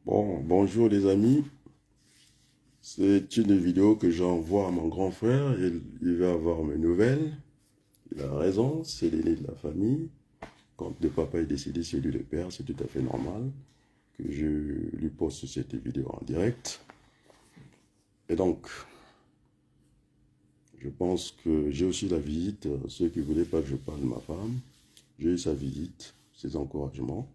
Bonjour les amis, c'est une vidéo que j'envoie à mon grand frère, il va avoir mes nouvelles, il a raison, c'est l'aîné de la famille, quand le papa est décédé, c'est lui le père, c'est tout à fait normal que je lui poste cette vidéo en direct. Et donc, je pense que j'ai aussi la visite, ceux qui ne voulaient pas que je parle de ma femme, j'ai eu sa visite, ses encouragements,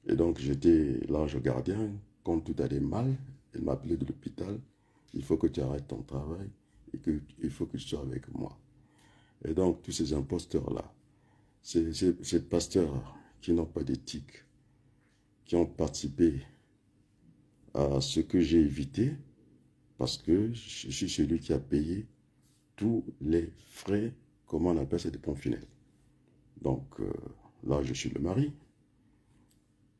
et donc j'étais l'ange gardien, quand tout allait mal, elle m'appelait de l'hôpital, il faut que tu arrêtes ton travail et qu'il faut que tu sois avec moi. Et donc, tous ces imposteurs-là, ces pasteurs qui n'ont pas d'éthique, qui ont participé à ce que j'ai évité, parce que je suis celui qui a payé tous les frais, comment on appelle ça, des pompes funèbres. Donc, là, je suis le mari.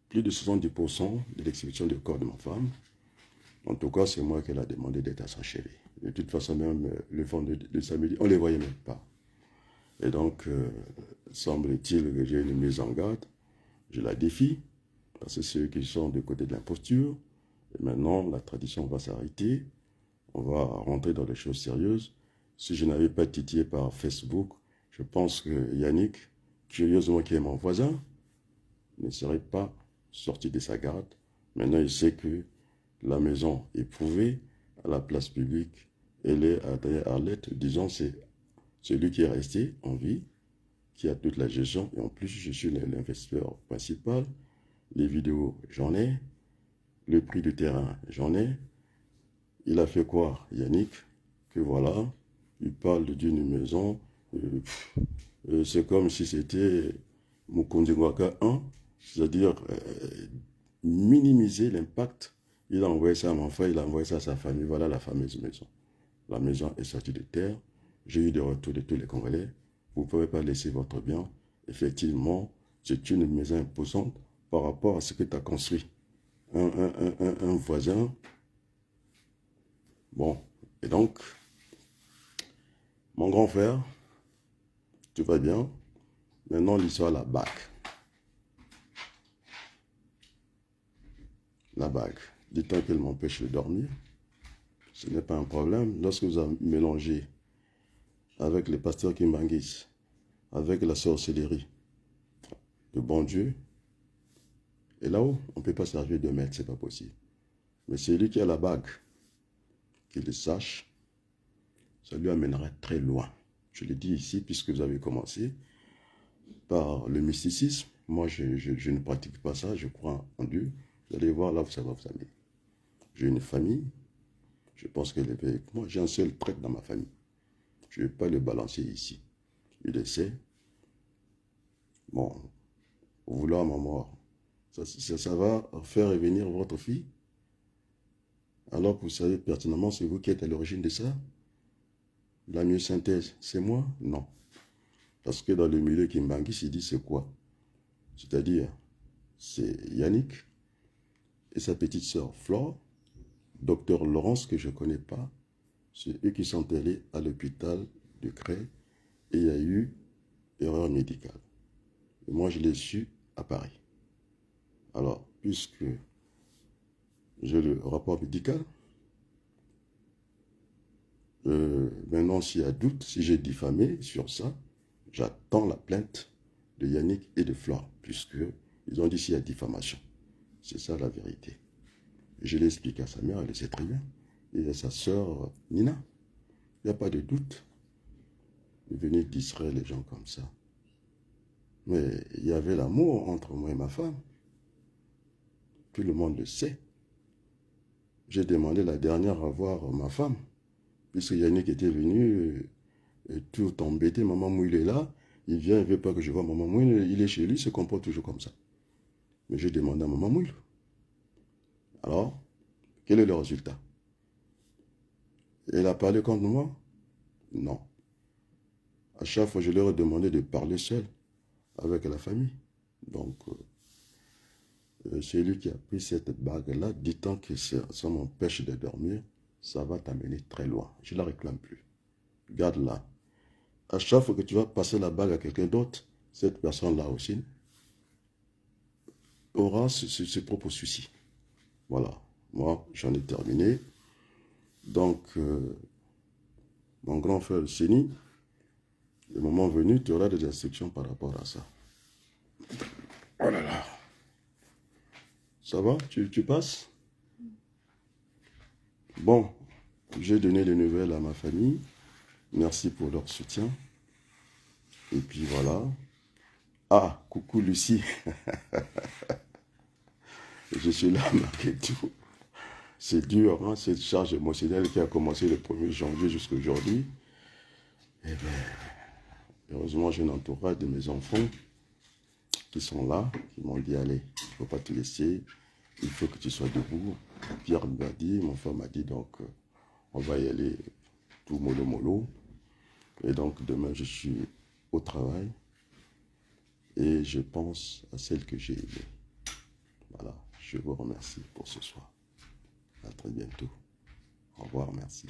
Plus de 70% de l'exécution du corps de ma femme. En tout cas, c'est moi qui ai demandé d'être achevée. De toute façon, même le vendredi, samedi, on ne les voyait même pas. Et donc, semble-t-il que j'ai une mise en garde. Je la défie, parce que ceux qui sont du côté de l'imposture. Et maintenant, la tradition va s'arrêter. On va rentrer dans des choses sérieuses. Si je n'avais pas titillé par Facebook, je pense que Yannick, curieusement qui est mon voisin, ne serait pas sorti de sa garde. Maintenant, il sait que la maison est prouvée à la place publique. Elle est à Arlette. Disons, c'est celui qui est resté en vie, qui a toute la gestion. Et en plus, je suis l'investisseur principal. Les vidéos, j'en ai. Le prix du terrain, j'en ai. Il a fait quoi, Yannick? Que voilà, il parle d'une maison. C'est comme si c'était Mukundingwaka 1, c'est-à-dire minimiser l'impact. Il a envoyé ça à mon frère, il a envoyé ça à sa famille. Voilà la fameuse maison. La maison est sortie de terre. J'ai eu des retours de tous les Congolais. Vous ne pouvez pas laisser votre bien. Effectivement, c'est une maison imposante par rapport à ce que tu as construit. Un voisin. Bon, et donc, mon grand frère, tout va bien. Maintenant, l'histoire, la bague. La bague. Dit-on qu'elle m'empêche de dormir. Ce n'est pas un problème. Lorsque vous avez mélangé avec les pasteurs qui m'anguissent, avec la sorcellerie, le bon Dieu, et là-haut, on ne peut pas servir de maître, ce n'est pas possible. Mais c'est lui qui a la bague, qu'il le sache, ça lui amènera très loin. Je le dis ici, puisque vous avez commencé par le mysticisme. Moi, je ne pratique pas ça, je crois en Dieu. Vous allez voir, là, ça va vous amener. J'ai une famille, je pense qu'elle est avec moi. J'ai un seul trait dans ma famille. Je ne vais pas le balancer ici. Il le sait. Bon, vouloir ma mort, ça va faire revenir votre fille. Alors que vous savez pertinemment, c'est vous qui êtes à l'origine de ça. La mieux synthèse, c'est moi? Non. Parce que dans le milieu qui m'anguisse, il dit c'est quoi? C'est-à-dire, c'est Yannick et sa petite sœur Flore, docteur Laurence, que je ne connais pas. C'est eux qui sont allés à l'hôpital de Cré et il y a eu erreur médicale. Et moi, je l'ai su à Paris. Alors, puisque j'ai le rapport médical, maintenant, s'il y a doute, si j'ai diffamé sur ça, j'attends la plainte de Yannick et de Flore, puisque ils ont dit s'il y a diffamation. C'est ça la vérité. Je l'ai expliqué à sa mère, elle le sait très bien, et à sa sœur Nina. Il n'y a pas de doute de venir distraire les gens comme ça. Mais il y avait l'amour entre moi et ma femme. Tout le monde le sait. J'ai demandé la dernière à voir ma femme, puisque Yannick était venu, tout embêté. Maman Mouille est là, il vient, il ne veut pas que je voie Maman Mouille, il est chez lui, il se comporte toujours comme ça. Mais j'ai demandé à Maman Mouille. Alors, quel est le résultat? Elle a parlé contre moi? Non. À chaque fois, je leur ai demandé de parler seul avec la famille. Donc, celui qui a pris cette bague-là, dit-on que ça m'empêche de dormir, ça va t'amener très loin. Je ne la réclame plus. Garde-la. À chaque fois que tu vas passer la bague à quelqu'un d'autre, cette personne-là aussi aura ses propres soucis. Voilà, moi, j'en ai terminé. Donc, mon grand frère Chéni, le moment venu, tu auras des instructions par rapport à ça. Oh là là. Ça va? Tu passes? Bon, j'ai donné les nouvelles à ma famille. Merci pour leur soutien. Et puis voilà. Ah, coucou Lucie. Je suis là malgré tout. C'est dur, hein, cette charge émotionnelle qui a commencé le 1er janvier jusqu'à aujourd'hui. Eh bien, heureusement, j'ai un entourage de mes enfants qui sont là, qui m'ont dit, allez, il ne faut pas te laisser, il faut que tu sois debout. Pierre m'a dit, mon frère m'a dit, donc, on va y aller tout mollo mollo. Et donc, demain, je suis au travail et je pense à celle que j'ai aimée. Voilà, je vous remercie pour ce soir. À très bientôt. Au revoir, merci.